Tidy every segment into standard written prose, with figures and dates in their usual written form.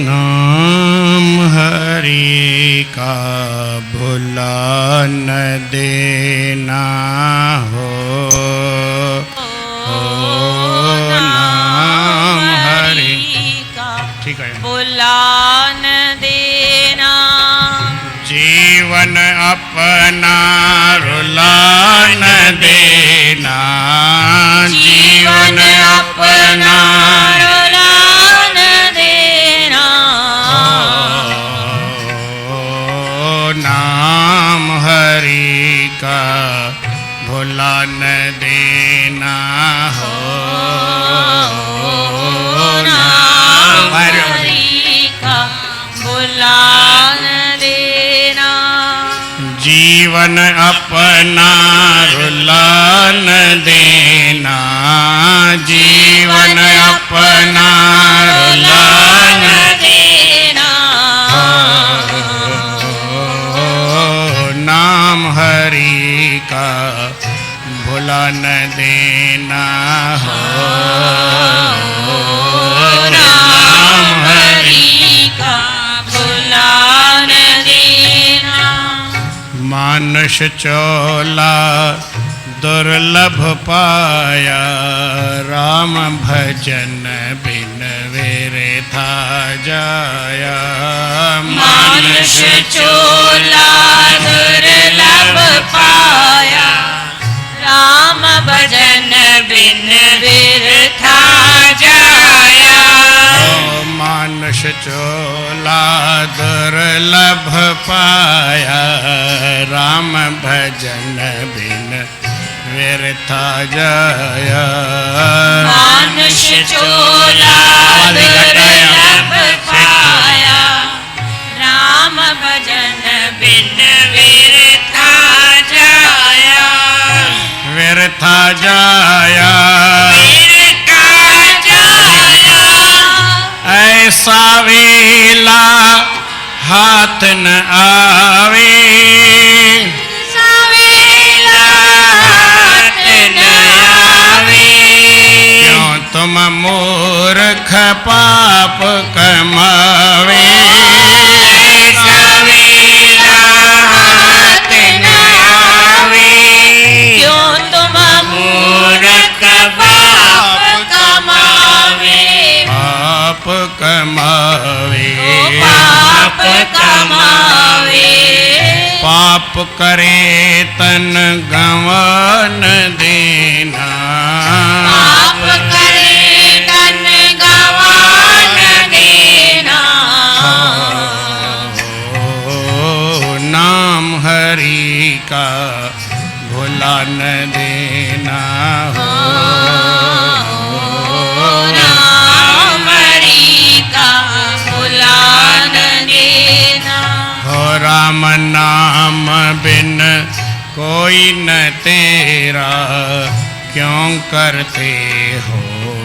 नाम हरि का भुला न देना हो, नाम हरि का ठीक है भुला न देना। जीवन अपना रुला न देना, जीवन अपना रुला न देना। नाम हरि का भुला न देना हो, नाम हरि का भुला न देना। जीवन अपना रुला न देना, जीवन अपना रुला न देना। नाम हरि का भुला न देना हो, नाम हरि का भुला न देना। मानुष चोला दुर्लभ पाया, राम भजन बिन व्यर्था जाया। मानुष चोला दुर्लभ पाया, राम भजन बिन व्यर्था जाया। मानुष चोला दुर्लभ पाया, राम भजन बिन व्यर्था जाया। मानुष चोला दुर्लभ पाया, राम भजन बिन व्यर्था जाया। व्यर्था जाया, व्यर्था जाया। ऐसा वेला हाथ न आवे, सवेला हाथ न आवे। क्यों तुम मूर्ख पाप कमावे। सवेला हाथ न आवे, क्यों तुम मूर्ख पाप कमावे। पाप कमावे, पाप कमावे। पाप करे तन गंवा न देना, पाप करे तन गंवा न देना। नाम हरि का भुला न देना हो, नाम हरि का भुला न देना। हो राम नाम बिन कोई न तेरा, क्यों करते हो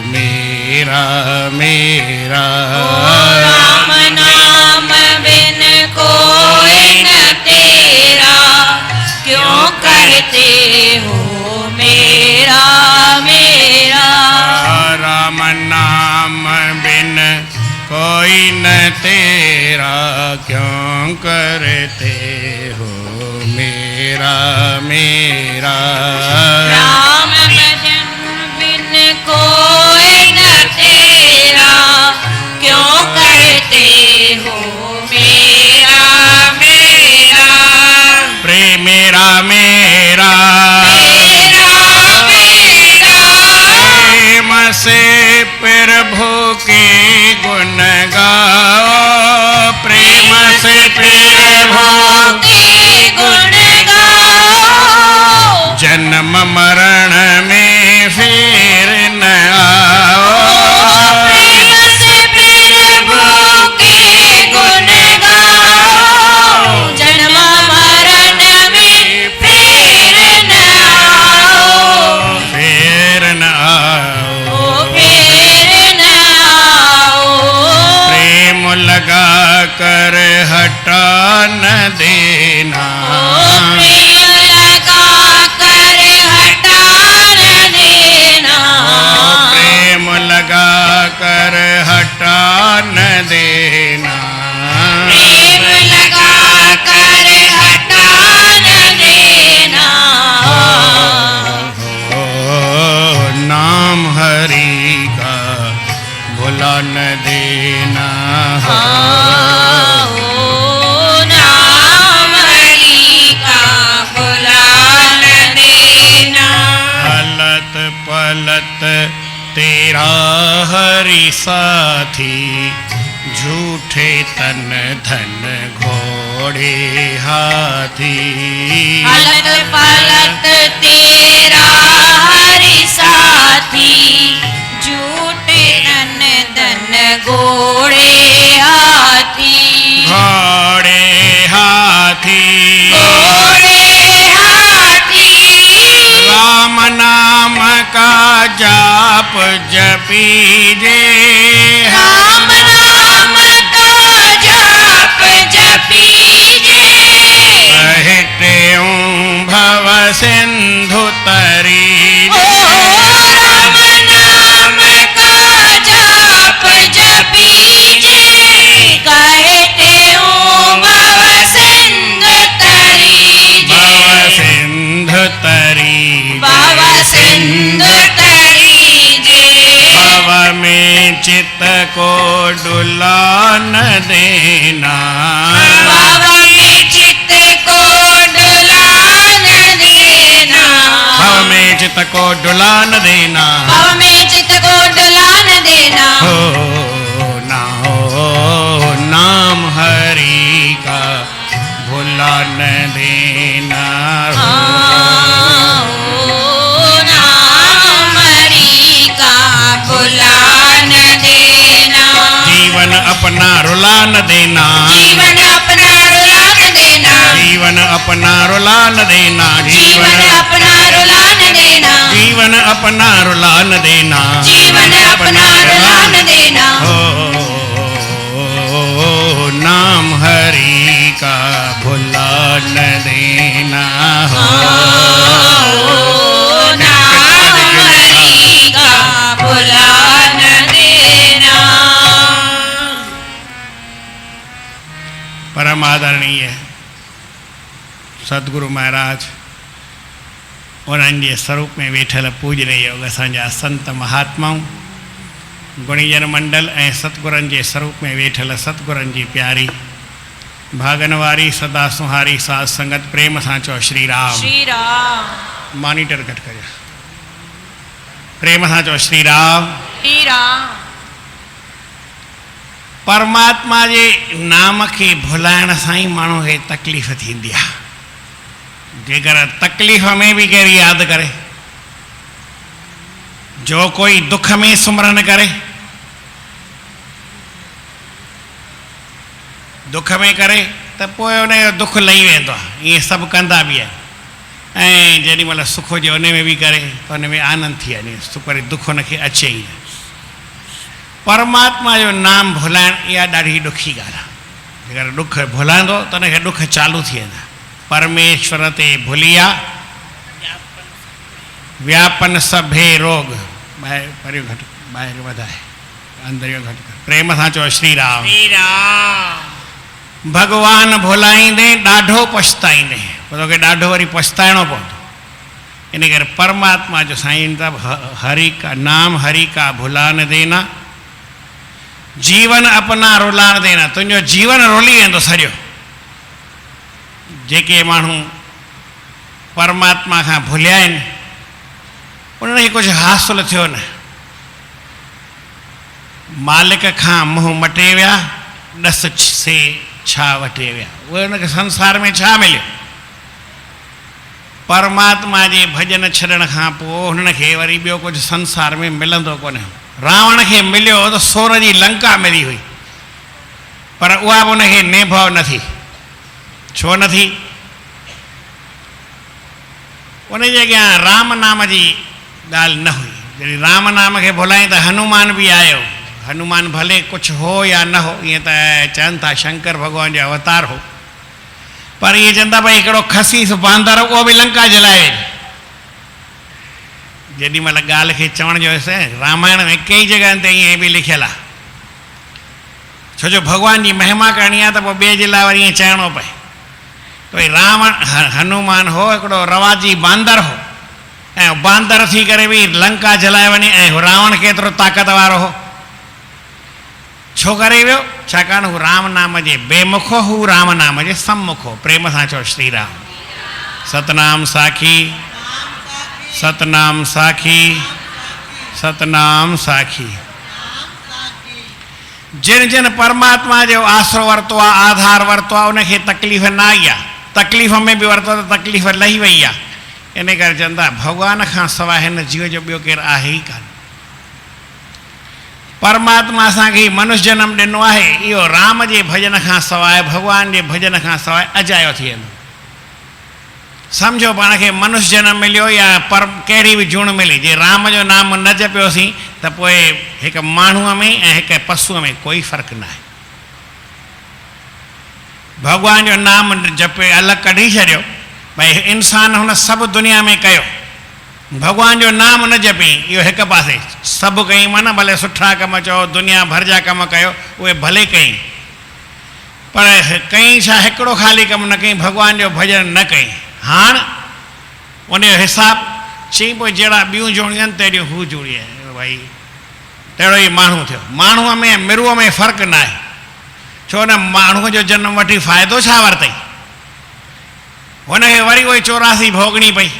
मेरा मेरा। राम नाम बिन कोई न तेरा, क्यों करते हो मेरा मेरा। राम नाम बिन कोई न तेरा, क्यों करते हो मेरा मेरा। राम भजन बिन कोई न तेरा, क्यों करते हो मेरा मेरा। प्रेम मेरा मेरा, मेरा मेरा। प्रेम से प्रभु के गुण गाओ, प्रेम से प्रभु के गुण गाओ। जन्म मरण में फिर न आओ। प्रेम से प्रभु के गुण गाओ। जन्म मरण में फिर न आओ। फिर न आओ, फिर न आओ। प्रेम लगा कर हटा न देना, प्रेम लगा कर हटा न देना। प्रेम लगा कर हटा न देना। आओ नाम हरि का भुला न देना। हलत पलत तेरा हरि साथी, झूठे तन धन घोड़े हाथी। हलत पलत तेरा हरि साथी, झूठे तन धन घोड़े हाथी। घोड़े हाथी घोड़े हाथी, राम नाम का जाप जपीजे। राम नाम का जाप जपीजे। कहते भव सिंधु तरीजे। राम नाम का जाप जपीजे। कहते भव सिंधु तरीजे। भव सिंधु तरी भव सिंधु तरीजे। भव में चित्त को डुला न देना। भव में चित्त को डुला न देना। भव में चित्त को डुला न देना। भव में चित्त को डुला न देना। हो ना हो नाम हरि का भुला न देना। आओ नाम हरि का भुला न देना। जीवन अपना रुला न देना। जीवन अपना रुला न देना। जीवन अपना रुला न देना। जीवन अपना रुला न देना। जीवन अपना रुला न देना। जीवन अपना रुला न देना। हो नाम हरि का भुला न देना। आओ नाम हरि का भुला न देना। परम आदरणीय सतगुरु महाराज उन्हनि जे स्वरूप में वेठल पूजनीय योग असांजा संत महात्माऊं, गुणीजन मंडल ऐं सतगुरनि जे स्वरूप में वेठल सतगुरनि जी प्यारी भागन वारी सदा सुहारी साध संगत प्रेम सां चओ श्री राम। श्री राम। मॉनिटर घटि करियो। प्रेम सां चओ श्री राम। श्री राम। परमात्मा जे नाम खे भुलाइण सां ई माण्हू खे तकलीफ़ थींदी आहे। जेकर तकलीफ़ में भी केरु यादि करे, जो कोई दुख में सुमरन करे, दुख में करे त पोइ उनजो दुख लही वेंदो आहे। ईअं सभु कंदा बि आहिनि। ऐं जेॾी महिल सुख हुजे उन में बि करे त उन में आनंद थी वञे, सुख वरी दुख उनखे अचे ई न। परमात्मा जो नाम भुलाइण इहा ॾाढी ॾुखी ॻाल्हि आहे। जेकर दुख भुलाईंदो त उनखे दुख चालू थी वेंदा। परमेश्वर ते भुलिया व्यापन सभे रोग। ॿाहिरि परियो घटि, ॿाहिरि वधाए, अंदरियो घटि कर। प्रेम सां चओ श्री राम। श्री राम। भगवान भुलाईंदे ॾाढो पछताईंदे, तोखे ॾाढो वरी पछताइणो पवंदो। इन करे परमात्मा जो साईं त हरि का नाम हरि का भुला न देना। जीवन अपना रुला न देना। तुंहिंजो जीवन रुली वेंदो सॼो। जेके माण्हू परमात्मा खां भुलिया आहिनि उन्हनि खे कुझु हासिलु थियो न। मालिक खां मुंहुं मटे विया, ॾस से छा वठे विया। उहे हुनखे संसार में छा मिलियो? परमात्मा जे भॼन छॾण खां पोइ हुननि खे वरी ॿियो कुझु संसार में मिलंदो कोन्हे। रावण खे मिलियो त सोन जी लंका मिली हुई, पर उहा बि उनखे निभाउ न थी। छो न थी? उनजे अॻियां राम नाम जी ॻाल्हि न हुई। जॾहिं राम नाम खे भुलाईं त हनुमान बि आयो। हनुमान भले कुझु हो या न हो, ईअं त चवनि था शंकर भॻवान जो अवतार हो, पर इहे चवनि था भई हिकिड़ो खसीस बांदर उहो बि लंका जलाए। जेॾी महिल ॻाल्हि खे चवण जो हुयसि, रामायण में कई जॻहनि ते ईअं बि लिखियलु आहे। छो जो भॻवान जी महिमा करणी आहे त पोइ ॿिए जे लाइ वरी ईअं चवणो पए। त भई रावण हनुमान हो हिकिड़ो रवाजी बांदर हो, ऐं बांदर थी करे बि लंका जलाए वञे, ऐं रावण केतिरो ताक़त वारो हो। छो करे वियो? छाकाणि हू राम नाम जे बेमुखो, हू राम नाम जे सम्मुखो। प्रेम सां चओ श्री राम। सतनाम साखी, सतनाम साखी, सतनाम साखी। जिन जिन परमात्मा जो आसरो वरतो आहे, आधार वरतो आहे, उनखे तकलीफ़ न आई आहे। तकलीफ़ में बि वरतो त तकलीफ़ लही वई आहे। इन करे चवंदा भॻवान खां सवाइ हिन जीव जो ॿियो केरु आहे ई कान। परमात्मा असांखे मनुष्य जनम ॾिनो आहे, इहो राम जे भॼन खां सवाइ, भॻवान जे भॼन खां सवाइ अजायो थी वेंदो। सम्झो पाण खे मनुष्य जनम मिलियो या पर कहिड़ी बि जूण मिली, जे राम जो नाम न जपियोसीं त पोइ हिकु माण्हूअ में ऐं हिकु पशुअ में कोई फ़र्क़ु न आहे। भॻवान जो नाम जपे अलॻि कढी छॾियो, भई इंसान हुन सभु दुनिया में कयो, भॻवान जो नाम न जपी, इहो हिकु पासे सभु कई माना, भले सुठा कम चओ, दुनिया भर जा कम कयो, उहे भले कई, पर कई छा हिकिड़ो ख़ाली कमु न कई, भॻवान जो भॼन न कई। हाणे उन जो हिसाबु चई पोइ जहिड़ा ॿियूं जोड़ियूं आहिनि तहिड़ियूं हू जोड़ी आहे। भई तहिड़ो ई माण्हू थियो। माण्हूअ में मिरुअ में फ़र्क़ु न आहे। छो न माण्हूअ जो जनम वठी फ़ाइदो छा वरितई? हुनखे वरी उहे 84 भोगणी पई।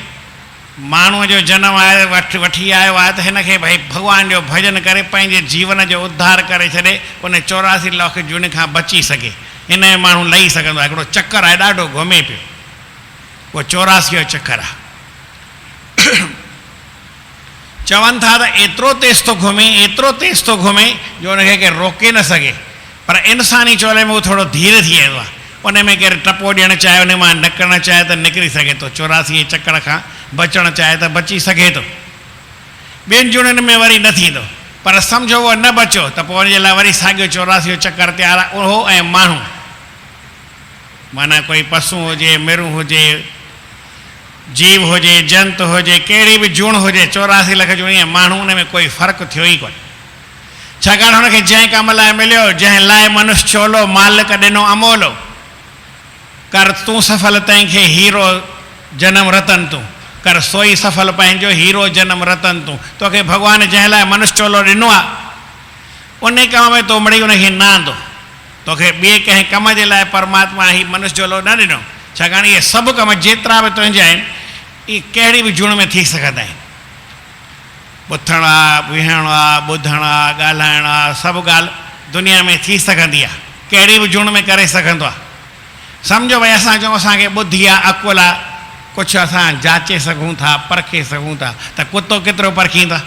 माण्हूअ जो जनम आहे, वठी आयो आहे त हिनखे भई भॻवान जो भॼन करे पंहिंजे जीवन जो उद्धार करे छॾे, उन 84 लाख जुन खां बची सघे। हिन में माण्हू लही सघंदो आहे। हिकिड़ो चकर आहे, ॾाढो घुमे पियो, उहो 84 जो चकर आहे। चवनि था त एतिरो तेज़ थो घुमे, एतिरो तेज़ थो घुमे जो हुनखे केरु रोके न सघे, पर इंसानी चोले में उहो थोरो धीरे थी वेंदो आहे। उन में केरु टपो ॾियणु चाहे, उन मां निकिरणु चाहे त निकिरी सघे थो, 84 चकर खां बचणु चाहे त बची सघे थो। ॿियनि जुणनि में वरी न थींदो, पर सम्झो उहो न बचियो त पोइ हुनजे लाइ वरी साॻियो 84 जो चकर तयारु आहे। उहो ऐं माण्हू, माना कोई पशु हुजे, मिरू हुजे, जीव हुजे, जंतु हुजे, कहिड़ी बि जूण हुजे, 84 लख जूणी ऐं माण्हू, उन में कोई फ़र्क़ु थियो ई कोन्हे। छाकाणि हुनखे जंहिं कम लाइ मिलियो, जंहिं लाइ मनुष्य चोलो मालिक ॾिनो अमोलो, कर तूं सफल तंहिंखे हीरो जनम रतन तूं, कर सोई सफल पंहिंजो हीरो जनम रतन तूं। तोखे भॻवान जंहिं लाइ मनुष्य चोलो ॾिनो आहे, उन कम में तो मिड़ी उनखे न आंदो। तोखे ॿिए कंहिं कम जे लाइ परमात्मा ही मनुष्य चोलो न ॾिनो। छाकाणि इहे सभु कम जेतिरा बि तुंहिंजा आहिनि, इहे कहिड़ी बि जुण में थी सघंदा आहिनि। उथणु आहे, विहणु आहे, ॿुधणु आहे, ॻाल्हाइणु आहे, सभु ॻाल्हि दुनिया में थी सघंदी आहे, कहिड़ी बि जुण में करे सघंदो आहे। सम्झो भई असां चऊं असांखे ॿुधी आहे, अकुल आहे, कुझु असां जाचे सघूं था, परखे सघूं था, त कुतो केतिरो परखींदा?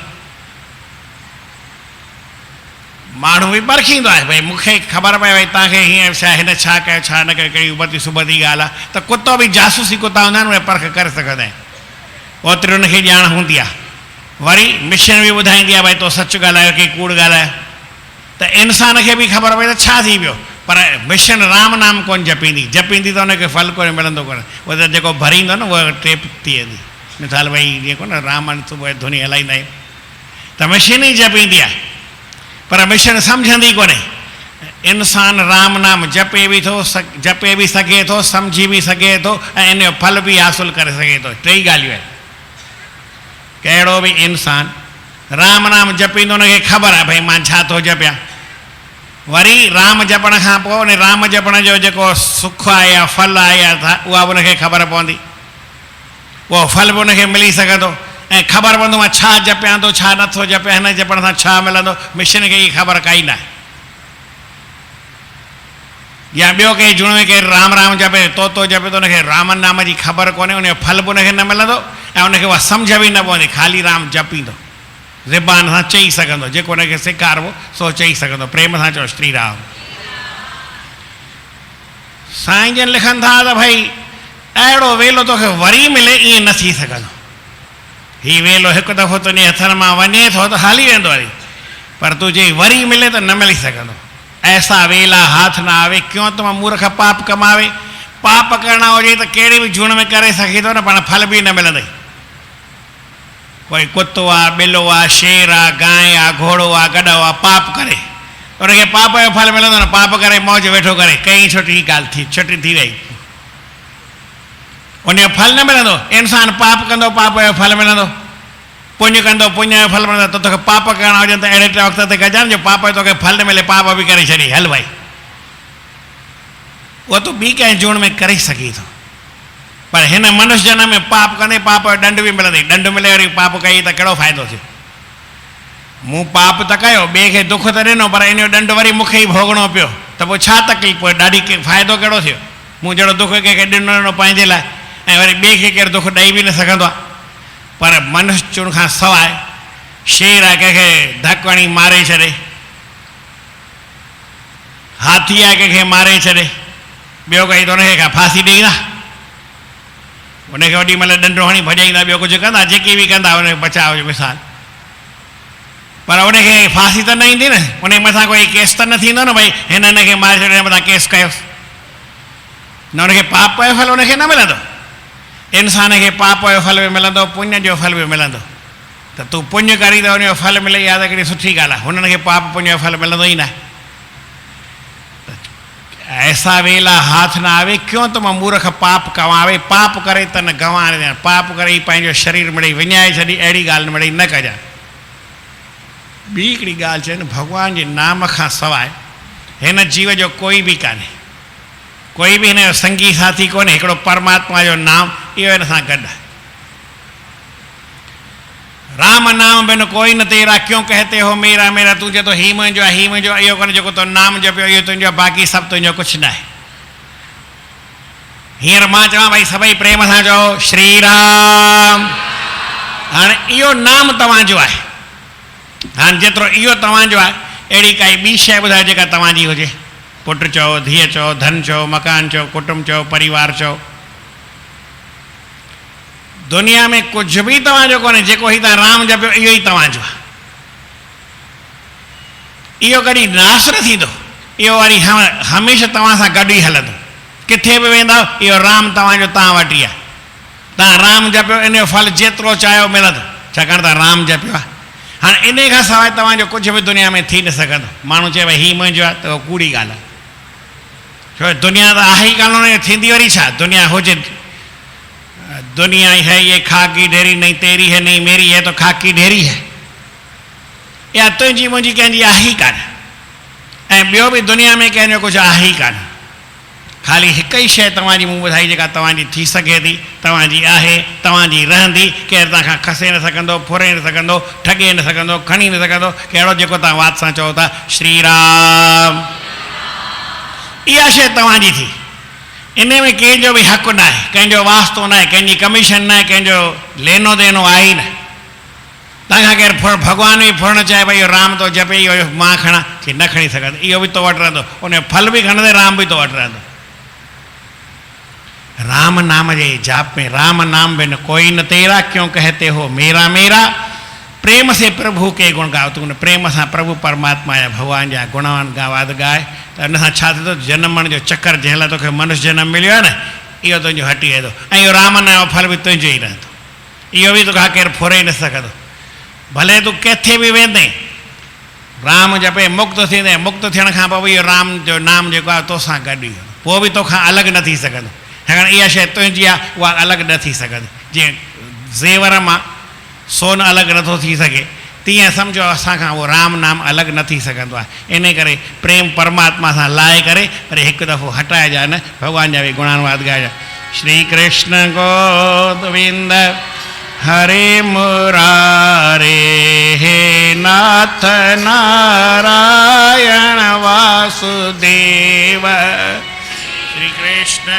माण्हू बि परखींदो आहे। भई मूंखे ख़बर पए भई तव्हांखे हीअं छा, हिन छा कयो, छा न कयो, कहिड़ी उबती सुबती ॻाल्हि आहे, त कुतो बि जासूसी कुता हूंदा आहिनि, उहे परख करे सघंदा आहिनि, ओतिरी हुनखे ॼाण हूंदी आहे। वरी मिशन बि ॿुधाईंदी आहे भई तो सच ॻाल्हायो की कूड़ ॻाल्हायो, त इंसान खे बि ख़बर पए त छा थी वियो। पर मिशन राम नाम कोन जपींदी, जपींदी त हुनखे फल कोन मिलंदो कोन, उहो त जेको भरींदो न उहा टेप थी वेंदी। मिसाल भई जीअं कोन राम सुबुह धुनी हलाईंदा आहियूं, त मिशन ई जपींदी आहे, पर मिशन सम्झंदी कोन्हे। इंसान राम नाम जपे बि थो, जपे बि सघे थो, सम्झी बि सघे थो, ऐं इन जो फल बि हासिलु करे सघे थो। टई ॻाल्हियूं आहिनि। कहिड़ो बि इंसान राम नाम जपींदो, हुनखे ख़बर आहे भई मां छा थो जपियां। वरी राम जपण खां पोइ उन राम जपण जो जेको सुख आहे या फल आहे या उहा बि उनखे ख़बर पवंदी, उहो फल बि उनखे मिली सघंदो, ऐं ख़बर पवंदो मां छा जपियां थो, छा नथो जपियां, हिन जपण सां छा मिलंदो। मिशन खे इहा ख़बर काई न आहे। या ॿियो कंहिं जुण में केरु राम राम जपे, तो जपे, त हुनखे राम नाम जी ख़बर कोन्हे, उनजो फल बि उनखे न मिलंदो, ऐं उनखे उहा सम्झ बि न पवंदी। ख़ाली राम जपींदो, ज़बान सां चई सघंदो, जेको हुनखे सेखारिबो सो चई सघंदो। प्रेम सां चओ श्री राम। साईं जन लिखनि था त भई अहिड़ो वेलो तोखे वरी मिले, ईअं न थी सघंदो। हीउ वेलो हिकु दफ़ो तुंहिंजे हथनि मां वञे थो त हली वेंदो वरी, पर तुंहिंजे वरी मिले त न मिली सघंदो। ऐसा वेला हाथ न आवे, क्यों तुम मूर्ख पाप कमावे। पाप करणा हुजे त कहिड़ी बि जूण में करे सघे थो न, पाण फल बि न मिलंदई। कोई कुतो आहे, ॿिलो आहे, शेर आहे, गांइ आहे, घोड़ो आहे, गॾो आहे, पाप करे उनखे पाप जो फल मिलंदो न। पाप करे मौज वेठो करे, कई छुटी ॻाल्हि थी, छुटी थी वई, उनजो फल न मिलंदो। इंसान पाप कंदो, पाप जो फल मिलंदो। पुण्य कंदो पुण्य जो फल मिलंदो, तोखे पाप करणा हुजनि त अहिड़े टे वक़्त ते कजां जो पाप जो तोखे फल न मिले, पाप बि करे छॾी, हल भाई उहो तूं ॿी कंहिं जूण में करे सघीं थो। पर हिन मनुष्य जनम में पाप कंदे पाप जो दंड बि मिलंदई, दंड मिले वरी पाप कई त कहिड़ो फ़ाइदो थियो। मूं पाप त कयो, ॿिए खे दुख त ॾिनो, पर इन जो दंड वरी मूंखे ई भोगणो पियो, त पोइ छा तकलीफ़, पोइ ॾाढी फ़ाइदो कहिड़ो थियो। मूं जहिड़ो दुख कंहिंखे ॾिनो पंहिंजे लाइ, ऐं वरी ॿिए खे केरु दुख ॾेई बि न सघंदो आहे। पर मनुष्य चुण खां सवाइ शेर आहे कंहिंखे धक हणी मारे छॾे, हाथी आहे कंहिंखे मारे छॾे, ॿियो कई त हुनखे का फांसी ॾींदा, हुनखे ओॾी महिल ॾंडो हणी भॼाईंदा, ॿियो कुझु कंदा, जेकी बि कंदा हुनखे बचाव जो मिसाल। पर उनखे फांसी त न ईंदी न, उन मथां कोई केस त न थींदो न, भई हिन हिनखे मारे छॾियो, हिन मथां केस कयोसि न, हुनखे पाप जो फल हुनखे न मिलंदो। इंसान खे पाप जो फल बि मिलंदो, पुण्य जो फल बि मिलंदो। त तूं पुण्य करी त हुनजो फल मिले, इहा त हिकिड़ी सुठी ॻाल्हि आहे। हुननि खे पाप पुण्य जो फल मिलंदो ई न आहे। ऐसा वेला हाथ न आवे क्यों तुम मूर्ख पाप कमावे, पाप करे त न गंवारे ॾियणु, पाप करे ई पंहिंजो शरीर मिड़ई विञाए छॾी, अहिड़ी ॻाल्हि मिड़ई न कजां। ॿी हिकिड़ी ॻाल्हि चए न, भॻवान जे नाम खां सवाइ हिन जीव जो कोई बि कान्हे, कोई बि हिन जो संगी साथी कोन्हे, हिकिड़ो परमात्मा जो नाम, इहो हिन सां गॾु आहे। राम नाम बिन कोई न तेरा, क्यों कहते हो मेरा मेरा, तूं चए थो ही मुंहिंजो आहे, ही मुंहिंजो आहे, इहो कोन्हे जेको तो नाम जपियो इहो तुंहिंजो, बाक़ी सभु तुंहिंजो, कुझु न आहे। हींअर मां चवां भई सभई प्रेम सां चओ श्री राम, हाणे इहो नाम तव्हांजो आहे। हाणे जेतिरो इहो तव्हांजो आहे, अहिड़ी काई ॿी शइ ॿुधायो जेका तव्हांजी हुजे, पुटु चओ, धीअ चओ, धन चओ, मकान चओ, कुटुंब चओ, परिवार चओ, दुनिया में कुझु बि तव्हांजो कोन्हे, जेको ही तव्हां राम जपियो इहो ई तव्हांजो आहे। इहो कॾहिं नाश न थींदो, इहो वरी हमेशह तव्हां सां गॾु ई हलंदो। किथे बि वेंदो इहो राम तव्हांजो तव्हां वटि ई आहे। तव्हां राम जपियो, इन जो फल जेतिरो चाहियो मिलंदो, छाकाणि त राम जपियो आहे। हाणे इन खां सवाइ तव्हांजो कुझु बि दुनिया में थी न सघंदो। माण्हू चए भई हीउ मुंहिंजो आहे, त उहो कूड़ी ॻाल्हि आहे। छो दुनिया त आहे ई कान, थींदी वरी छा, दुनिया हुजे, दुनिया है ये खाकी ढेरी, नहीं तेरी है नहीं मेरी है, तो खाकी ढेरी है। या तुंहिंजी मुंहिंजी कंहिंजी आहे ई कान, ऐं ॿियो बि दुनिया में कंहिंजो कुझु आहे ई कान। ख़ाली हिकु ई शइ तव्हांजी मूं ॿुधाई जेका तव्हांजी थी सघे थी, तव्हांजी आहे, तव्हांजी रहंदी, केरु तव्हांखां खसे न सघंदो, फुरे न सघंदो, ठगे न सघंदो, खणी न सघंदो, कहिड़ो जेको तव्हां वात सां चओ था श्री राम, इहा शइ तव्हांजी थी। इन में कंहिंजो बि हक़ु न आहे, कंहिंजो वास्तो न आहे, कंहिंजी कमीशन न आहे, कंहिंजो लेनो देनो आहे ई न। तव्हांखां केरु भॻवान बि फुरणु चाहे भई इहो राम थो जपे, इहो मां खणा, की न खणी सघंदो, इहो बि तो वटि रहंदो, उनजो फल बि खणंदे, राम बि तो वटि रहंदो। राम नाम जे जाप में, राम नाम बिन कोई न तेरा, क्यों कहते हो मेरा मेरा, प्रेम से प्रभु के गुण गाओ। तूं प्रेम सां प्रभु परमात्मा जा भगवान जा गुणवान गावाद गाए, त इन सां छा थींदो, जनमण जो चकर जंहिं लाइ तोखे मनुष्य जनम मिलियो आहे न, इहो तुंहिंजो हटी वेंदो, ऐं इहो राम नाम जो फल बि तुंहिंजो ई रहंदो। इहो बि तोखां केरु फुरे ई न सघंदो। भले तूं किथे बि वेंदे राम जपे मुक्त थींदे, मुक्त थियण खां पोइ इहो राम जो नाम जेको आहे तोसां गॾु ई, पोइ बि तोखां अलॻि न थी सघंदो। छाकाणि इहा शइ तुंहिंजी आहे, उहा अलॻि न थी सघंदी। जीअं ज़ेवर मां सोन अलॻि नथो थी सघे, तीअं सम्झो असांखां उहो राम नाम अलॻि न थी सघंदो आहे। इन करे प्रेम परमात्मा सां लाहे करे वरी हिकु दफ़ो हटाइजा न, भॻवान जा बि गुणानुवाद ॻाइजा। श्री कृष्ण गोविंद हरे मुरारे, हे नाथ नारायण वासुदेव। श्री कृष्ण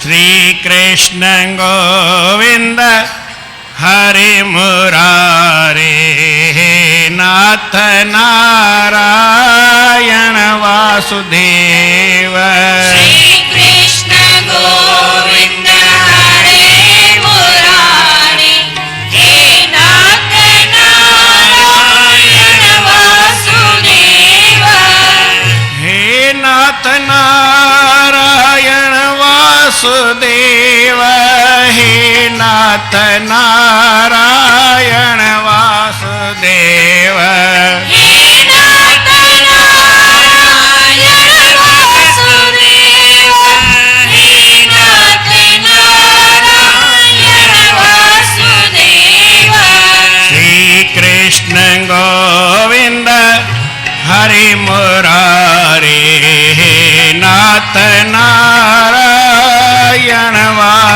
श्री कृष्ण गोविंद हरे मुरारे, हे नाथ नारायण वासुदेव। श्री कृष्ण गोविंद हरे मुरारे, हे नाथ नारायण वासुदेव। हे नाथ नारायण वासुदेव, हे नाथ नारायण वासुदेव, हे नाथ नारायण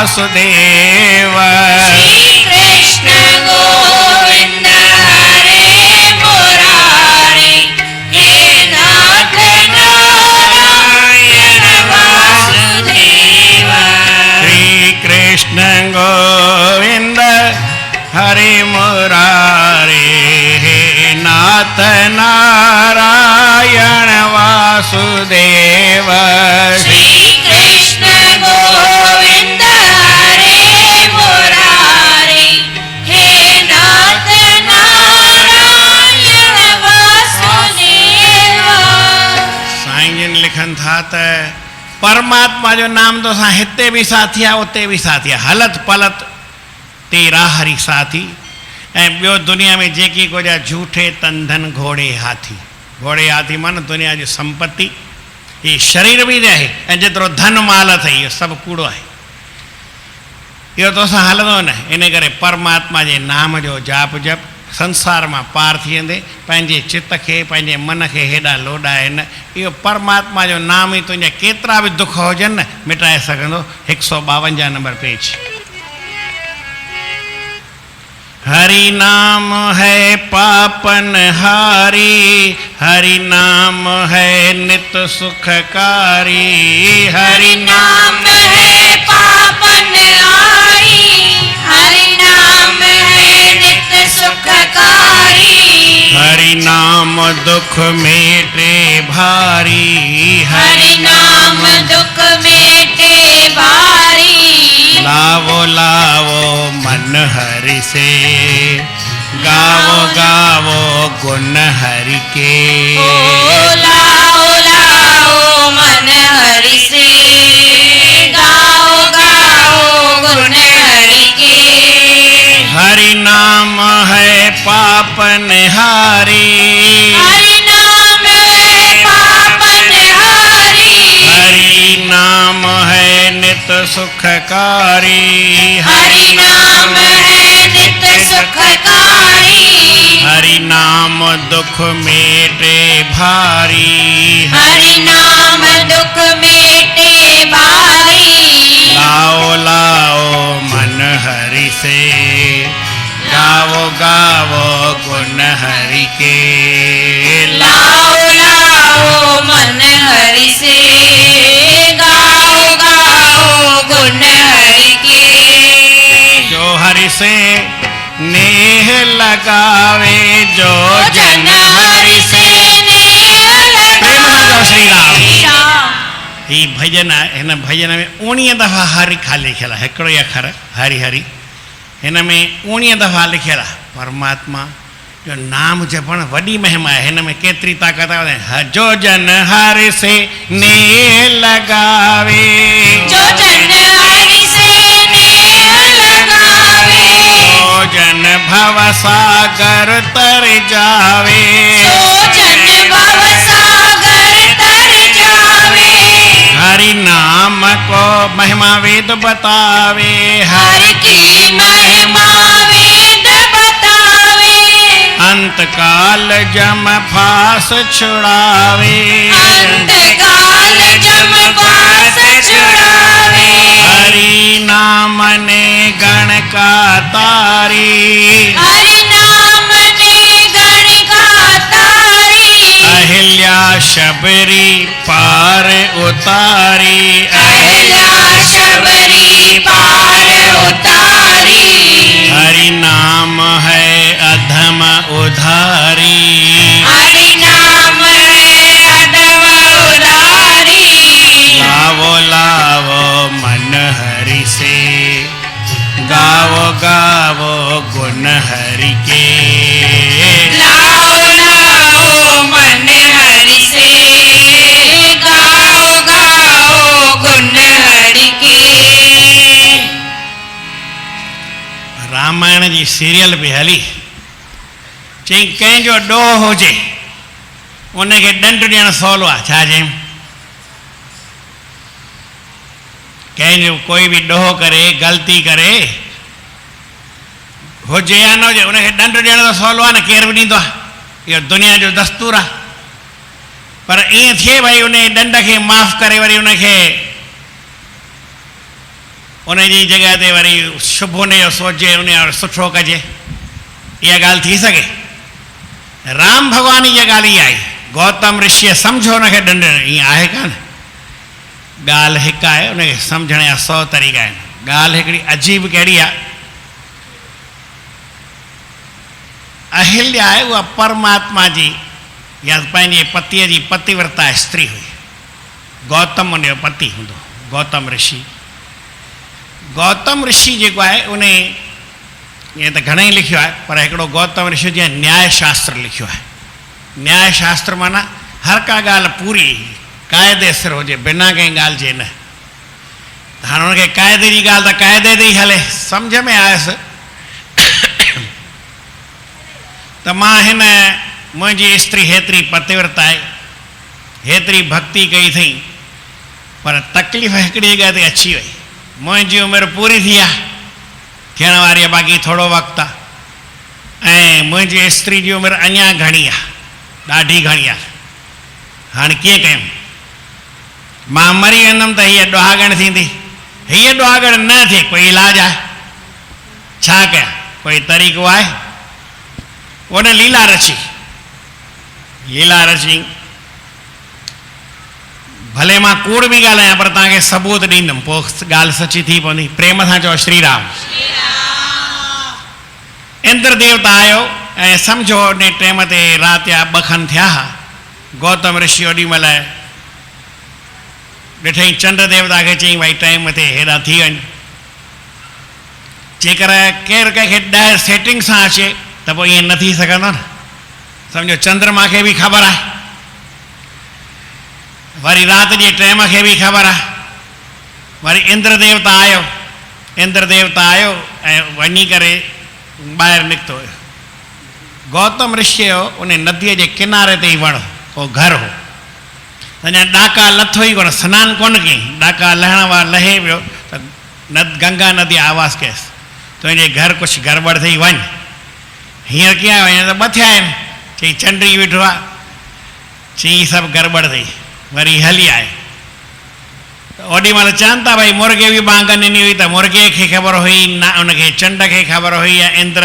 वासुदेव। श्री कृष्ण गोविंद हरे मुरारे, हे नाथ नारायण वासुदेव। श्री कृष्ण गोविंद हरे मुरारे, हे नाथ नारायण वासुदेव। श्री कृष्ण गोविंद हरे मुरारे, हे नाथ नारायण वासुदेव। साईं जिन लिखन था त परमात्मा जो नाम तो असां हिते बि साथी आहे उते बि साथी आहे, हलत पलत तेरा हरी साथी। ऐं ॿियो दुनिया में जेकी कुझु आहे झूठे तंधन घोड़े हाथी। घोड़े हाथी माना दुनिया जी संपत्ति, ये शरीर बि आहे ऐं जेतिरो धन माल अथई इहो सभु कूड़ो आहे, इहो तो असां हलंदो न। इन करे परमात्मा जे नाम जो जाप जप संसार मां पार थी वेंदे। पंहिंजे चित खे पंहिंजे मन खे हेॾा लोॾाए न, इहो परमात्मा जो नाम ई तुंहिंजा केतिरा बि दुख हुजनि न मिटाए सघंदो। 152 नंबर पेज। हरि नाम है पापन हारी, हरि नाम है नित सुखकारी। हरि नाम है पापन हारी, हरि नाम है नित सुखकारी। हरि नाम दुख मेटे भारी, हरि नाम दुख मेटे भारी। लावो लावो मन हरि से, गावो गावो गुण हरि के। ओ लाओ लाओ मन हरि से, गाओ गाओ गुण हरि के। हरि नाम है पापन हारी, हरि नाम है पापन हारी। हरि नाम है नित सुखकारी। हरि नाम है नित सुखकारी। हरि नाम दुख मेटे भारी, हरि नाम दुख मेटे भारी। लाओ लाओ मन हरि से, गावो गावो गुण हरि के। लाओ लाओ मन हरि से, गाओ गाओ गुण हरि के। जो हरि से नेह लगावे, जो जन हरि से प्रेम सां चओ श्री राम। ही भजन आहे, हिन भजन में 19 दफ़ा हरि खा लिखियल आहे, हिकिड़ो ई अखर हरि हरि। हिन में 19 दफ़ा लिखियल आहे। परमात्मा जो नाम जपण वॾी महिमा आहे। हिन में केतिरी ताक़त आहे। जो जन हरि से नेह लगावे, जो जन हरि से नेह लगावे। जो जन भव सागर तर जावे, जो जन भव सागर तर जावे। हरि नाम को महिमा वेद बतावे, हरि की महिमा वेद बतावे। अंत काल जम फास छुड़ावे, अंत काल जम पास छुड़ावे। हरि नाम ने गण का तारी, हरि नाम ने गण का तारी। अहिल्या शबरी पार उतारी, अहिल्या शबरी पार उतारी। हरि नाम है अधम उधारी, हरि नाम है अधम उधारी। लावो लावो मन हरि से, गावो गावो गुण हरि के। लाओ लाओ मन हरि से, गाओ गाओ गुण हरि के। रामायण जी सीरियल बि हली। चई कंहिंजो ॾोह हुजे उनखे ॾंड ॾियणु सवलो आहे। छा चई? कंहिंजो कोई बि ॾोह करे ग़लती करे हुजे या न हुजे उनखे ॾंड ॾियणु त सवलो आहे न, केरु बि ॾींदो आहे। इहो दुनिया जो दस्तूर आहे। पर ईअं थिए भई उन ॾंड खे माफ़ करे वरी उनखे उन जी जॻह ते वरी शुभ उन जो सोचे उन जो सुठो कजे, इहा ॻाल्हि थी सघे? राम भॻवान जी इहा ॻाल्हि ई आहे। गौतम ऋषिअ सम्झो हुनखे ॾंड, ईअं आहे कान। ॻाल्हि हिकु आहे, उनखे सम्झण जा 100 तरीक़ा आहिनि। ॻाल्हि हिकिड़ी अजीब कहिड़ी आहे, अहिल्या आहे उहा परमात्मा जी या पंहिंजे पतीअ जी पतिव्रता स्त्री हुई। गौतम उन जो पति हूंदो, गौतम ऋषि। गौतम ऋषि जेको आहे उन ईअं त घणेई लिखियो आहे, पर हिकिड़ो गौतम ऋषि जीअं न्याय शास्त्र लिखियो आहे। न्याय शास्त्र माना हर का ॻाल्हि पूरी क़ाइदे सिर हुजे, बिना कंहिं ॻाल्हि जे न। हाणे हुनखे क़ाइदे जी ॻाल्हि त क़ाइदे ते ई हले, सम्झ में आयसि त मां हिन मुंहिंजी स्त्री हेतिरी पतिव्रता आहे, हेतिरी भक्ति कई अथई, पर तकलीफ़ हिकिड़ी जॻह ते अची वई। मुंहिंजी उमिरि पूरी थी आहे, थियण वारी आहे, बाक़ी थोरो वक़्तु आहे, ऐं मुंहिंजी स्त्री जी उमिरि अञा घणी आहे, ॾाढी घणी आहे। हाणे कीअं कयूं? मां मरी वेंदुमि त हीअ ॾुहागण थींदी, हीअ ॾुहागण न थिए, कोई इलाजु आहे? छा कयां? कोई तरीक़ो आहे? उन लीला रची, भले मां कूड़ बि ॻाल्हायां पर तव्हांखे सबूत ॾींदुमि, पोइ ॻाल्हि सची थी पवंदी। प्रेम सां चओ श्री राम। इंद्र देवता आयो ऐं सम्झो उन टाइम ते राति जा 2 खनि थिया हुआ। गौतम ऋषि ओॾी महिल ॾिठई, चंड देवता खे चई भई टाइम ते हेॾा थी वञ। जेकर केरु कंहिंखे 10 सेटिंग सां अचे त पोइ ईअं न थी सघंदो न। सम्झो चंद्रमा खे बि ख़बर आहे, वरी राति जे टाइम खे बि ख़बर आहे। वरी इंद्र देवता आयो ऐं वञी करे ॿाहिरि निकितो। गौतम ऋषि जो उन नदीअ जे किनारे ते ई वण हो, घरु हो। अञा ॾाका लथो ई कोन, सनानु कोन कयईं, ॾाका लहण वारो लहे पियो त गंगा नदी आवाज़ कयसि, तुंहिंजे घर कुझु गड़बड़ अथई, वञ। हींअर कीअं वञे त 2 थिया आहिनि। चई चंडी वेठो आहे, चई सभु गड़बड़ अथई, वरी हली आए। ओॾी महिल चवनि था भई मुर्गे बि बांग ॾिनी हुई, त मुर्गे खे ख़बर हुई न, उनखे चंड खे ख़बर हुई, या इंद्र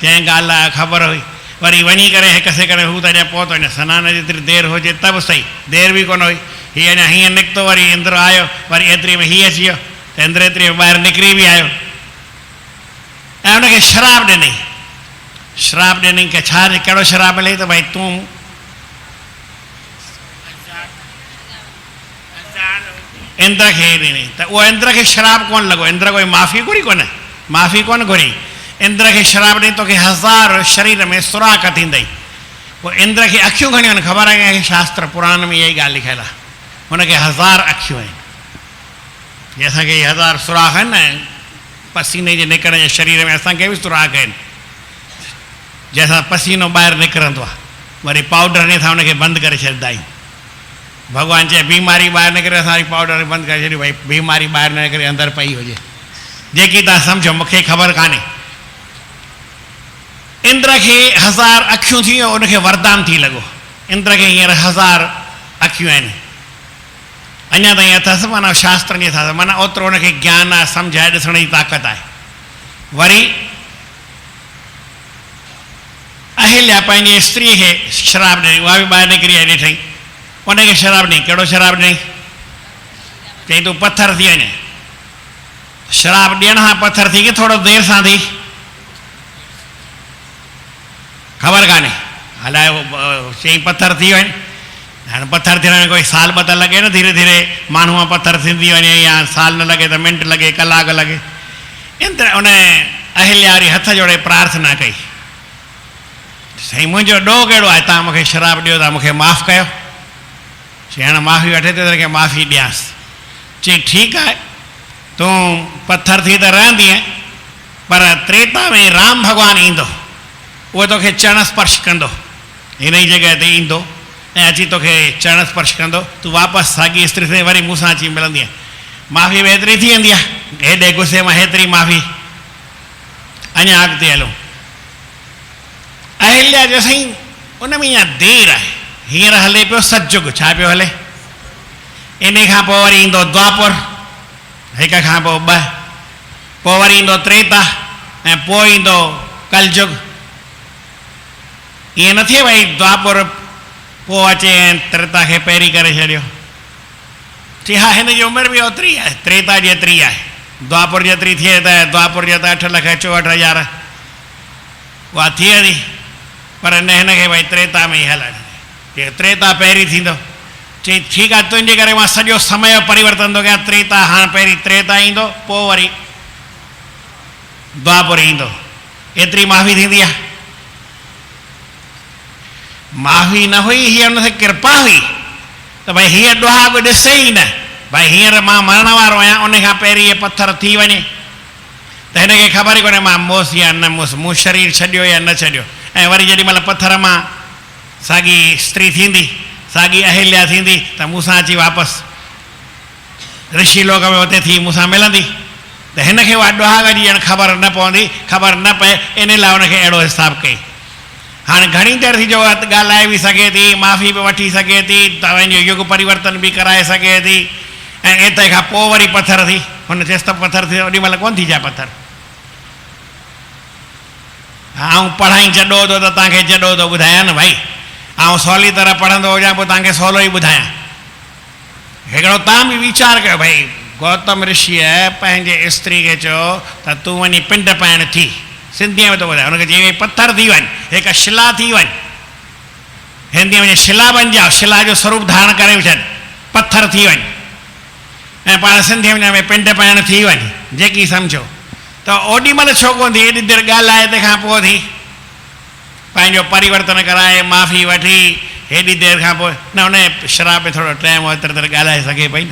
जंहिं ॻाल्हि लाइ ख़बर हुई। वरी वञी करे हिकु सेकंड हू त अञा पहुतो, अञा सनान जेतिरी देरि हुजे त बि सही, देरि बि कोन हुई। हीअ अञा हीअं निकितो, वरी इंद्र आयो, वरी एतिरी में हीअ अची वियो, त इंद्र एतिरी में ॿाहिरि निकिरी बि आयो ऐं उनखे शराब ॾिनई की छा, कहिड़ो शराब मिले त भई तूं इंद्र खे ॾिनई। त उहो इंद्र खे शराब कोन लॻो, इंद्र कोई माफ़ी कोन घुरी। इंद्र खे शराब ॾिनी, तोखे 1000 शरीर में सुराख थींदई। पोइ इंद्र खे अखियूं घणियूं आहिनि ख़बर आहे कंहिंखे? शास्त्र पुराण में इहा ई ॻाल्हि लिखियलु आहे, हुनखे 1000 अखियूं आहिनि। जीअं असांखे 1000 सुराख आहिनि न पसीने जे निकिरण जे शरीर में, असांखे बि सुराख आहिनि जंहिंसां पसीनो ॿाहिरि निकिरंदो आहे। वरी पाउडर ने सां हुनखे बंदि करे छॾींदा आहियूं। भॻवान चए बीमारी ॿाहिरि निकिरे, असां वरी पाउडर बंदि करे छॾियो, भई बीमारी ॿाहिरि न निकिरे, अंदरि पई हुजे, जेकी तव्हां सम्झो, मूंखे ख़बर कान्हे। इंद्र खे 1000 अखियूं थी, उनखे वरदान थी लॻो। इंद्र खे हींअर 1000 अखियूं आहिनि, अञा ताईं अथसि, माना शास्त्रनि जे हिसाब, माना ओतिरो हुनखे ज्ञान आहे, सम्झ आहे, ॾिसण जी ताक़त आहे। वरी अहिल्या पंहिंजी स्त्रीअ खे शराब ॾिनी, उहा बि ॿाहिरि निकिरी आई, ॾिठई, उनखे शराब ॾिनी। कहिड़ो शराब ॾिनी? चई तूं पथर थी वञे। शराब ॾियण खां पथर थी की थोरो देरि सां थी, ख़बर कान्हे, हलाए चई पथर थी वञे। हाणे पथर थियण में कोई साल 2 त लॻे न, धीरे धीरे माण्हूअ पथर थींदी वञे, या साल न लॻे त मिंट लॻे, कलाक लॻे। इंद्र उन अहिल्या वारी हथ जोड़े प्रार्थना कई, साईं मुंहिंजो ॾोह कहिड़ो आहे, तव्हां मूंखे शराब ॾियो था, मूंखे माफ़ु कयो। चई हाणे माफ़ी वठे त तोखे माफ़ी ॾियांसि। चई ठीकु आहे, तूं पथर थी त रहंदीअ, पर त्रेता में राम भॻवानु ईंदो, उहो तोखे चरण स्पर्श कंदो, हिन ई जॻह ते ईंदो ऐं अची तोखे चरण स्पर्श कंदो, तूं वापसि साॻी स्त्री सां वरी मूंसां अची मिलंदीअ। माफ़ी बि एतिरी थी वेंदी आहे, हेॾे गुस्से मां हेतिरी माफ़ी। अञा अॻिते हलो, अहिल्या जो साईं उन में इहा देरि आहे। हींअर हले पियो सतयुग, छा पियो हले? इन खां पोइ वरी ईंदो द्वापर, 1 खां पोइ 2, पोइ वरी ईंदो त्रेता ऐं पोइ ईंदो कलयुग। ईअं न थिए भई द्वापुर पोइ अचे ऐं त्रेता खे पहिरीं करे छॾियो। चई हा हिन जी उमिरि बि ओतिरी आहे, त्रेता जेतिरी आहे। द्वापुर जेतिरी थिए त द्वापुर जा त 8,64,000 उहा थिए थी, पर न हिनखे भई त्रेता में ई हलणु। जे त्रेता पहिरीं थींदो, चई ठीकु आहे तुंहिंजे करे मां सॼो समय परिवर्तन थो कयां। त्रेता हाणे पहिरीं त्रेता ईंदो, पोइ वरी द्वापुर ईंदो। एतिरी माफ़ी थींदी आहे? माफ़ी न हुई, हीअ हुन ते कृपा हुई त भई हीअ ॾुहाग ॾिसे ई न, भई हींअर मां मरण वारो आहियां, उन खां पहिरीं इहे पथर थी वञे त हिनखे ख़बर ई कोन्हे मां मुयसि या न मुयसि, मूं शरीर छॾियो या न छॾियो। ऐं वरी जेॾी महिल पथर मां साॻी स्त्री थींदी, साॻी अहिल्या थींदी त मूंसां अची वापसि ऋषि लोक में हुते थी मूंसां मिलंदी, त हिनखे उहा ॾुहाग जी ॼण ख़बर न पवंदी, ख़बर न पए, इन लाइ हुनखे अहिड़ो हिसाबु कई। हाणे घणी देरि थी जो ॻाल्हाए बि सघे थी, माफ़ी बि वठी सघे थी, तव्हांजो युग परिवर्तन बि कराए सघे थी, ऐं एतिरे खां पोइ वरी पथर थी। हुन चएसि त पथर थी, ओॾी महिल कोन थी जाए पथर। आऊं पढ़ाई जॾो थो त तव्हांखे जॾो थो ॿुधायां न भाई, आऊं सवली तरह पढ़ंदो हुजां पोइ तव्हांखे सवलो ई ॿुधायां। हिकिड़ो तव्हां बि वीचार कयो, भई गौतम ऋषिअ पंहिंजे स्त्री खे चयो त तूं वञी पिंड पाइण थी, सिंधीअ में थो ॿुधाए, हुनखे चई पथर थी वञ, हिकु शिला थी वञ, हिंदीअ में शिला बणिजाओ, शिला जो स्वरूप धारण करे छॾ, पथर थी वञ। ऐं पाण सिंधीअ में पिंड पाइण थी वञ, जेकी सम्झो। त ओॾी महिल छो कोन थी, एॾी देरि ॻाल्हाए तंहिंखां पोइ थी, पंहिंजो परिवर्तन कराए माफ़ी वठी हेॾी देरि खां पोइ न, हुन शराब में थोरो टाइम ओतिरे तरह ॻाल्हाए सघे पई न।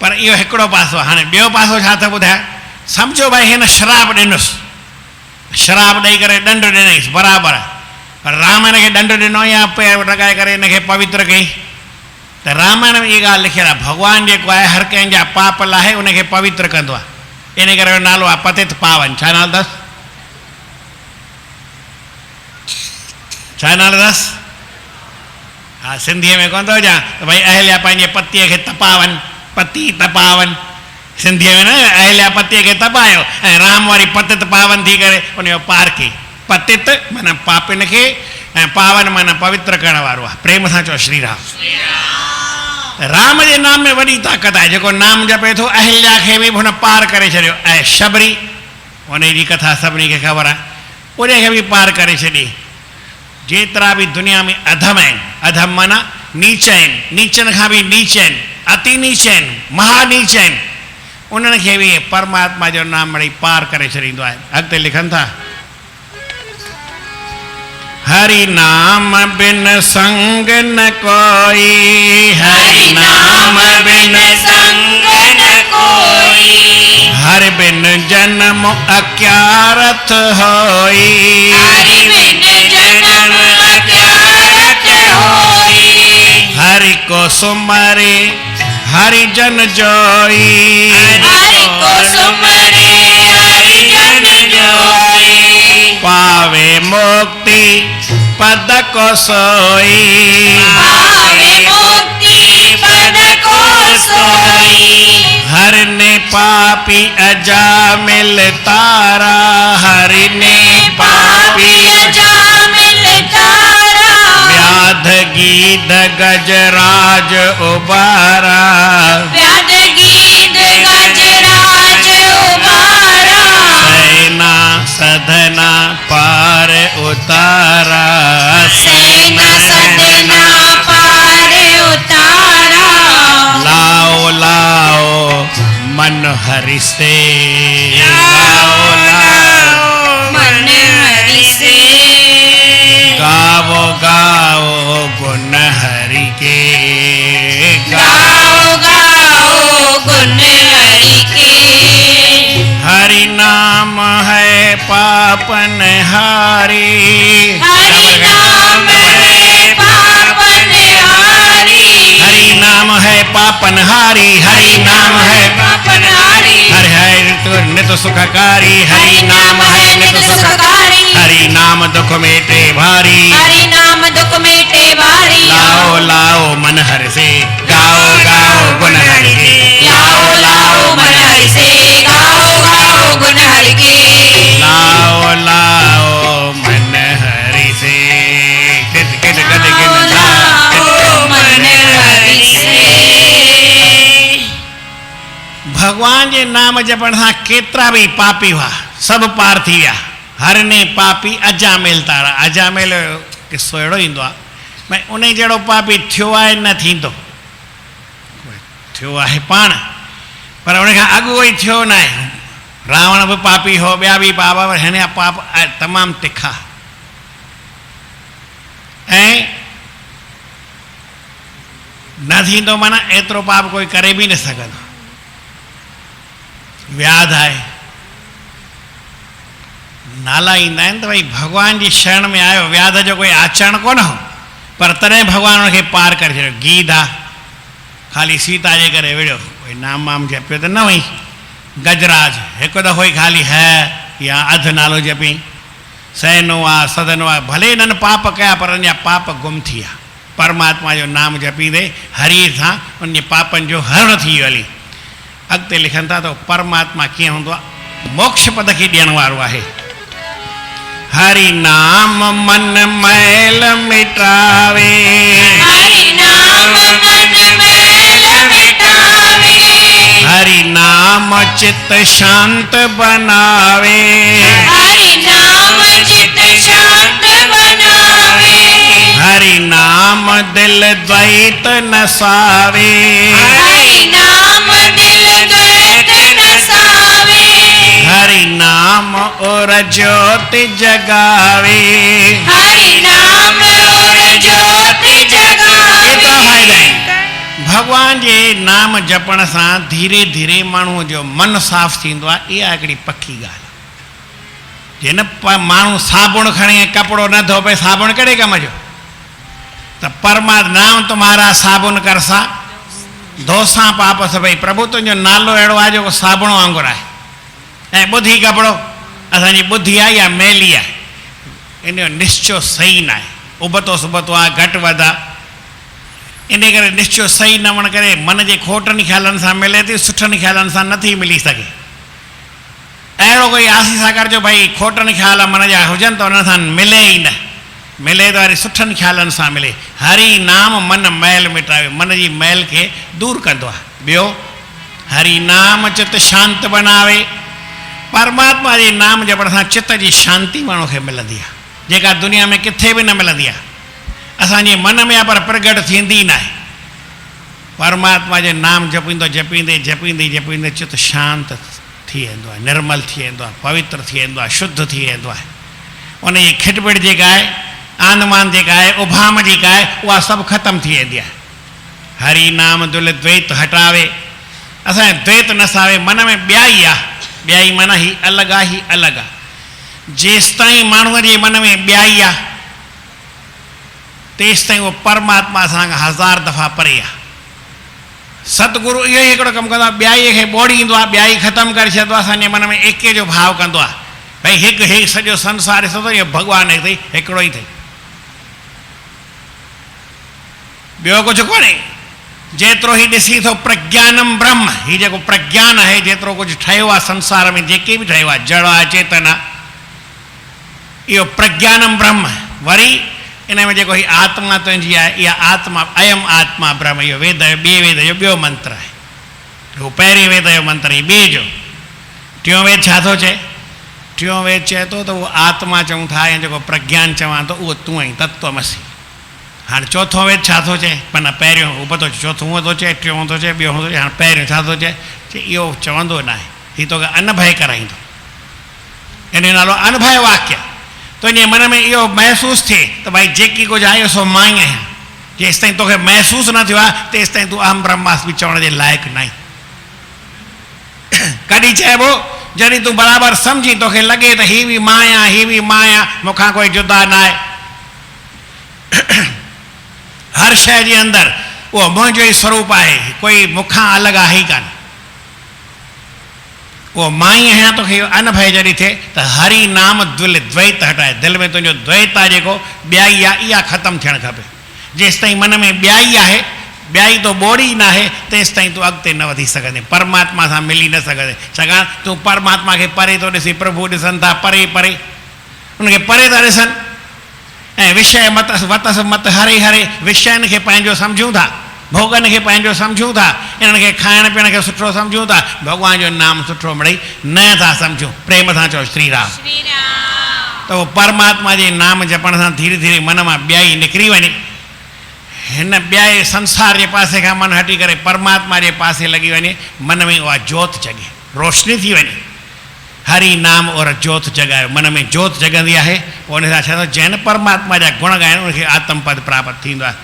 पर इहो हिकिड़ो पासो। हाणे ॿियो पासो छा थो ॿुधाए, सम्झो भई हिन शराब ॾिनुसि, शराब ॾेई करे ॾंड ॾिनईसि बराबरि, पर राम हिनखे ॾंड ॾिनो या पैर लॻाए करे हिनखे पवित्र कई। त रामायण में इहा ॻाल्हि लिखियलु आहे, भॻवानु जेको आहे हर कंहिंजा पाप लाहे उनखे पवित्र कंदो आहे, इन करे नालो आहे पतित पावन। छा नालो अथसि? छा नालो अथसि? हा सिंधीअ में कोन थो हुजां त भई अहिल्या पंहिंजे पतीअ खे तपावन, पति तपावन। सिंधीअ में न अहिल्या पतीअ खे तपायो ऐं राम वरी पतित पावन थी करे उनजो पार कई। पतित माना पापिन खे ऐं पावन माना पवित्र करण वारो आहे। प्रेम सां चओ श्री राम। राम जे नाम में वॾी ताक़त आहे, जेको नाम जपे थो अहिल्या खे बि हुन पार करे छॾियो। ऐं शबरी, उन जी कथा सभिनी खे ख़बर आहे, उनखे बि पार करे छॾी। जेतिरा बि दुनिया में अधम आहिनि, अधम माना नीच आहिनि, नीचनि खां बि नीच आहिनि, अति नीच आहिनि, महानीच आहिनि, उन्हनि खे बि परमात्मा जो नाम वरी पार करे छॾींदो आहे। अॻिते लिखनि था, हरि नाम बिन संग न कोई, हरि नाम बिन संग न कोई, हरि बिन जन्म अक्यारथ होई, हरि बिन जन्म अक्यारथ होई, हरि को सुमरे हरि जन जोई, हरि को सुमरे हरि जन जोई, पावे मुक्ति पद को सोई, पावे मुक्ति पद को सोई, हरि ने पापी अजामिल तारा, हरि ने पापी अजामिल तारा, व्याध गीध गजराज उबारा, व्याध गीध गजराज उबारा, सेना सधना पार उतारा, सेना सधना पार उतारा, लाओ लाओ मन हरि से, लाओ लाओ मन हरि से, गाओ गाओ गुण हरि के, गाओ गाओ गुण हरि के, हरि नाम है पापन हारी, हरि नाम है पापन हारी, हरि नाम है पापन हारी, हरि नाम है पापन हारी, हरि है नित सुखकारी, हरि नाम है नित सुखकारी, हरि नाम दुख मेटे भारी, हरि नाम दुख मेटे भारी, लाओ लाओ मन हरि से, गाओ गाओ गुण हरि के, लाओ भगवान जे नाम जपण सां केतिरा बि पापी हुआ सभु पार थी विया। हर ने पापी अजामेल तारा। अजामेल जो किस्सो अहिड़ो ईंदो आहे भई उन जहिड़ो पापी थियो आहे न थींदो, थियो आहे पाण, पर उन खां अॻु उहो ई थियो न आहे। रावण बि पापी हो, ॿिया बि पाप, पर हिन जा पाप तमामु तिखा। ऐं न थींदो माना एतिरो पाप कोई करे बि न सघंदो। व्याध आहे, नाला ईंदा आहिनि त भई भॻवान जी शरण में आयो, व्याध जो कोई आचरण कोन हो, पर तॾहिं भॻवान हुनखे पार करे छॾियो। गीध आहे, ख़ाली सीता जे करे विड़ियो, कोई नाम वाम जपियो त न हुई। गजराज हिकु दफ़ो ई ख़ाली है या अधु नालो जपी, सहनो आहे सदनो आहे, भले हिननि पाप कया पर अञा पाप गुम थी विया। परमात्मा जो नाम जपींदे हरीअ सां उन जे पापनि जो हरण थी वियो हली। अॻिते लिखनि था त परमात्मा कीअं हूंदो आहे, मोक्ष पद खे ॾियण वारो आहे। हरि नाम मन मैल मिटावे, हरि नाम मन मैल मिटावे, हरि नाम चित्त शांत बनावे, हरि नाम चित्त शांत बनावे, हरि नाम दिल द्वैत नसावे, हरि नाम दिल द्वैत नसावे, हरि नाम और ज्योति जगावे। हरि नाम और ज्योति जगावे। केतिरा फ़ाइदा आहिनि। भगवान जे नाम जपण सां धीरे धीरे माण्हूअ जो मन साफ़ थींदो आहे। इहा हिकिड़ी पकी ॻाल्हि। जिन माण्हू साबुण खणी कपिड़ो न धो पए, साबुण कहिड़े कम जो? त परमात्मा नाम तुम्हारा साबुन करसा धोसां पाप सभई। प्रभु तुंहिंजो नालो अहिड़ो आहे जेको साबुण वांगुरु आहे। ऐं ॿुधी कपिड़ो, असांजी ॿुधी आहे या मैली आहे, इन जो निश्चय सही न आहे, उबतो सुबतो आहे, घटि वधि आहे। इन करे निश्चय सही न हुअण करे मन जे खोटनि ख़्यालनि सां मिले थी, सुठनि ख़्यालनि सां नथी मिली सघे। अहिड़ो कोई आसीसा करजो भई खोटनि ख़्याल मन जा हुजनि त उन सां मिले ई न, मिले त वरी सुठनि ख़्यालनि सां मिले। हरि नाम मन मैल मिटावे, मन जी मैल खे दूर कंदो आहे। ॿियो, हरि नाम चित शांत बनावे। परमात्मा जे नाम जपण सां चित जी शांती माण्हू खे मिलंदी आहे, जेका दुनिया में किथे बि न मिलंदी आहे। असांजे मन में आहे पर प्रगट थींदी न आहे। परमात्मा जो नाम जपींदो जपींदे जपींदे जपींदे चित शांत थी वेंदो आहे, निर्मल थी वेंदो आहे, पवित्र थी वेंदो आहे, शुद्ध थी वेंदो आहे। उन जी खिटपिट जेका आहे, आंदमान जेका आहे, उभाम जेका आहे, उहा सभु ख़तमु थी वेंदी आहे। हरि नाम दिल द्वैत हटावे, असांजे द्वैत नसावे। मन में ॿियाई आहे, ॿियाई माना ही अलॻि आहे, ही अलॻि आहे। जेसिताईं माण्हूअ जे मन में ॿियाई आहे तेसिताईं उहो परमात्मा सां 1000 दफ़ा परे आहे। सतगुरु इहो ई हिकिड़ो कमु कंदो आहे, ॿियाईअ खे ॿोड़ींदो आहे, ॿियाई ख़तमु करे छॾींदो आहे। असांजे मन में एके जो भाव कंदो आहे भई हिकु सॼो संसार ॾिसो त इहो भॻवानु अथई, हिकिड़ो ई अथई, ॿियो कुझु कोन्हे। जेतिरो ही ॾिसी थो प्रज्ञानम ब्रह्म, हीउ जेको प्रज्ञान आहे, जेतिरो कुझु ठहियो आहे संसार में, जेके बि ठहियो आहे, जड़ आहे चेतन आहे, इहो प्रज्ञानम ब्रह्म। वरी इन में जेको हीउ आत्मा तुंहिंजी आहे, इहा आत्मा अयम आत्मा ब्रह्म, इहो वेद जो ॿिए वेद जो ॿियो मंत्र आहे। उहो पहिरें वेद जो मंत्र आहे, ॿिए जो। टियों वेद छा थो चए? टियों वेद चए थो त उहो आत्मा चऊं था, ऐं जेको प्रज्ञान चवां थो उहो तूं आहीं, तत्वमसी। हाणे चोथों वेद छा थो चए? माना पहिरियों उहो थो चोथों हूअं थो चए, टियों थो चए, ॿियों थो चए। हाणे पहिरियों छा थो चए? इहो चवंदो न आहे, हीउ तोखे अनभय कराईंदो। इन जो नालो अनभय वाक्य। तुंहिंजे मन में इहो महसूसु थिए त भई जेकी कुझु आहे सो मां ई आहियां। जेसि ताईं तोखे महसूसु न थियो आहे तेसि ताईं तूं अहम ब्रह्मास्मि चवण जे लाइक़ु न आहीं। कॾहिं चइबो? जॾहिं तूं बराबरि सम्झी, तोखे लॻे त हीअ बि मां आहियां, हीअ बि मां आहियां, मूंखां कोई जुदा न आहे। हर शइ जे अंदरि उहो मुंहिंजो ई स्वरूप आहे, कोई मूंखां अलॻि आहे ई कान। उहो मां ई आहियां। तोखे इहो अनभय जॾहिं थिए त हरि नाम दिल द्वैत हटाए। दिलि में तुंहिंजो द्वैत आहे, जेको ॿियाई आहे, इहा ख़तमु थियणु खपे। जेसि ताईं मन में ॿियाई आहे, ॿियाई तो ॿोड़ी न आहे, तेसि ताईं तूं अॻिते न वधी सघंदे, परमात्मा सां मिली न सघंदे। छाकाणि तूं परमात्मा खे परे थो ॾिसी, प्रभु ॾिसनि था परे परे, उनखे परे था ॾिसनि। ऐं विषय मत वतस मत हरे हरे, विषयनि खे पंहिंजो सम्झूं था। भोगन खे पंहिंजो सम्झूं था, इन्हनि खे खाइण पीअण खे सुठो सम्झूं था, भॻवान जो नाम सुठो मिड़ई न था सम्झूं, प्रेम सां चओ श्री राम। श्री राम। त उहो परमात्मा जे नाम जपण सां धीरे धीरे मन मां ॿियाई निकिरी वञे, हिन ॿियाए संसार जे पासे खां मन हटी करे परमात्मा जे पासे लॻी वञे, मन में उहा जोत जॻे, रोशनी थी वञे। हरि नाम और जोत जॻायो, मन में जोत जॻंदी आहे, पोइ उन सां छा थो जैन परमात्मा जा गुण ॻाइनि, उनखे आत्मपद प्राप्त थींदो आहे।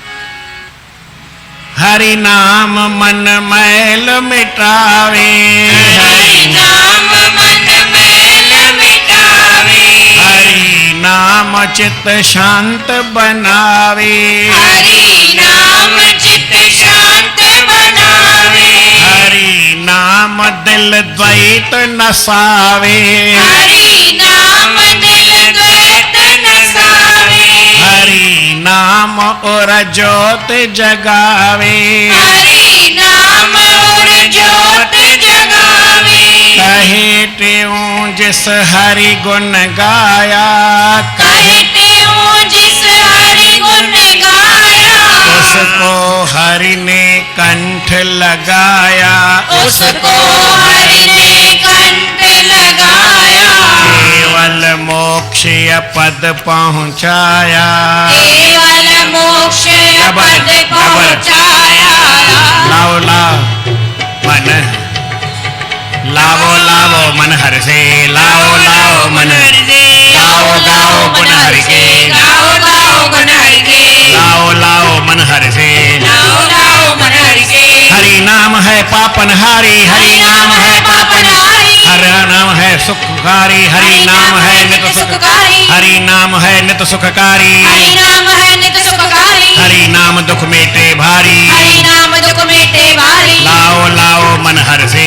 हरि नाम मन मैल मिटावे, हरि नाम मन मैल मिटावे, हरि नाम चित शांत बनावे, हरि नाम चित शांत बनावे, हरि नाम दिल द्वैत नसावे, हरि नाम दिल द्वैत नसावे, हरि नाम और जोत जगावे, हरि नाम और जोत जगावे, कहे त्यों जिस हरि गुण गाया, कहते हूँ जिस हरि गुण गाया, उसको हरि ने कंठ लगाया, उसको हरि ने कंठ लगाया, केवल मोक्ष पद पहुँचाया, केवल मोक्ष पद पहुँचाया। लाओ लाओ मन, लावो लावो मन हर से, लाओ लाओ मन, गाओ गाओ मन हर के, गाओ गाओ गुण हरि के, लाओ लाओ मन हर से। लाओ लाओ मन हरि के, हरि नाम है पापनहारी, हरि नाम है पापनहारी, हरि नाम है सुखकारी, हरि नाम है नित सुखकारी, हरि नाम है नित सुखकारी, हरि नाम है नित सुखकारी, हरि नाम दुख मेटे भारी, हरि नाम दुख मेटे भारी, लाओ लाओ मन हर से,